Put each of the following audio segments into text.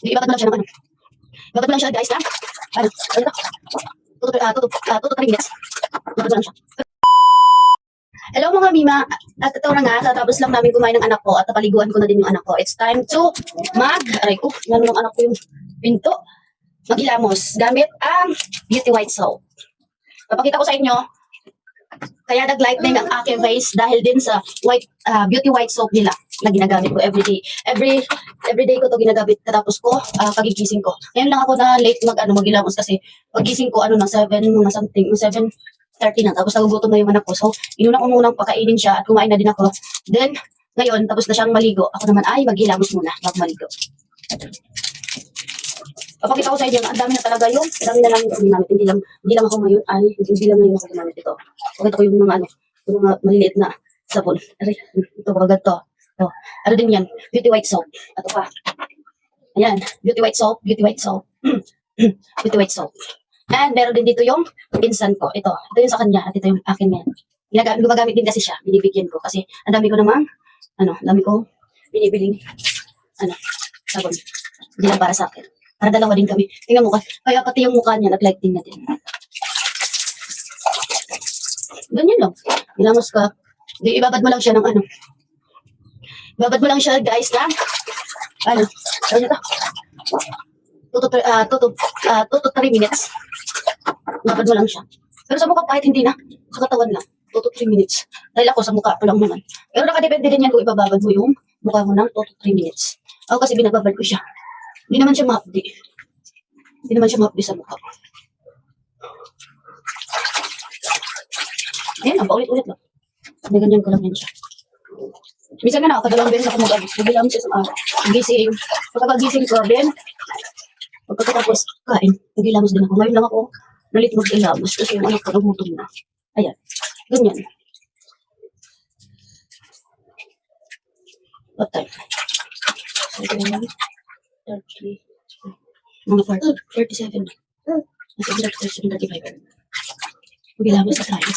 Ibabad mo lang siya ng ano. Ibabad mo lang siya guys na. Ano? Ano na? Tuto 3 minutes. Ibabad mo lang siya. Hello mga Mima. At ito na nga, tatapos lang namin kumain ng anak ko at napaliguan ko na din yung anak ko. It's time to aray ko, ano ng anak ko yung pinto. Maghilamos gamit ang Beauty White Soap. Papakita ko sa inyo, kaya nag-light din ang aking face dahil din sa Beauty White Soap nila na ginagamit ko everyday. Everyday ko to ginagamit katapos ko pagigising ko. Ngayon lang ako na late maghilamos kasi pagising ko na 7 na something, 7:30 na. Tapos nagugutom na yung anak ko. So, inuna ko munang pakainin siya at kumain na din ako. Then, ngayon, tapos na siyang maligo. Ako naman ay maghilamos muna bago maligo. Papakita ko sa inyo, ang dami na talaga yung, ang dami na lang yung ginamit. Hindi lang ako ngayon ako ginamit ito. Pakita ko yung mga yung mga maliliit na sabon. Aray, ito mga ganito. Ito. Ano din yan? Beauty White Soap. Ito pa. Ayan. Beauty White Soap. Beauty White Soap. Beauty White Soap. And meron din dito yung pinsan ko. Ito yung sa kanya at ito yung akin ngayon. Gumagamit din kasi siya. Binibigyan ko kasi ang dami ko namang, dami ko binibiling, sabon. Hindi lang para sa akin. Para dalawa din kami. Tingnan mo kaya pati yung mukha niya nag-light din na din. Ganyan lang. Ilamos ka. Ibabad mo lang siya ng Ibabad mo lang siya guys na, ano to? 2 to 3 minutes. Ibabad mo lang siya. Pero sa mukha kahit hindi na, sa katawan lang. 2 to 3 minutes. Dahil ako sa mukha ko lang naman. Pero nakadepende din yan kung ibababad mo yung mukha mo ng 2 to 3 minutes. Ako kasi binababad ko siya. Hindi naman siya mahapdi. Hindi naman siya mahapdi sa mukha. Ayan, paulit-ulit lang. Ganyan ko lang yan siya. Minsan nga nakakadalawang beses ako mag-ilamos siya sa gising. Pagkagising ko, then, pagkatapos kain, mag-ilamos din ako. Ngayon lang ako nalit mag-ilamos kasi yung anak ko nagutom na. Ayan. Ganyan. What time? So, ganyan. 30, mga 37 na. Nasa 37:35. Mag-ilamos na tayo.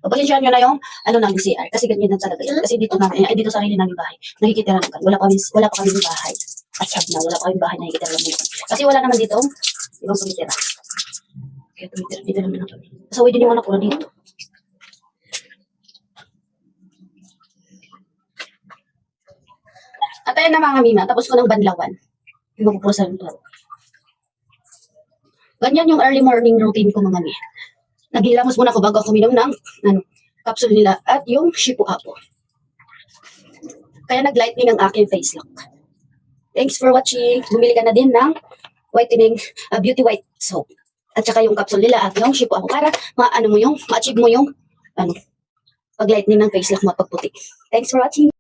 Pagpasensyahan nyo na yung namin CR kasi ganyan lang talaga yun. Kasi dito sarili namin bahay. Nakikitira lang kami. Wala pa kami bahay. At sabi na, wala pa kami bahay nakikitira lang kami. Kasi wala naman dito ibang tumitira. Kaya tumitira dito naman na kami. Kasaway din yung anak ko na dito. At ayun na mga Mima, tapos ko ng banlawan. Yung mapupusan ito. Ganyan yung early morning routine ko mga Mima. Naghilamos muna ako bago ako minom ng capsule nila at yung Shipu-Apo. Kaya nag-lightning ang aking face lock. Thanks for watching. Bumili ka na din ng whitening Beauty White Soap. At saka yung capsule nila at yung Shipu-Apo para ma-achieve mo yung pag-lightning ng face lock mo at pagputi. Thanks for watching.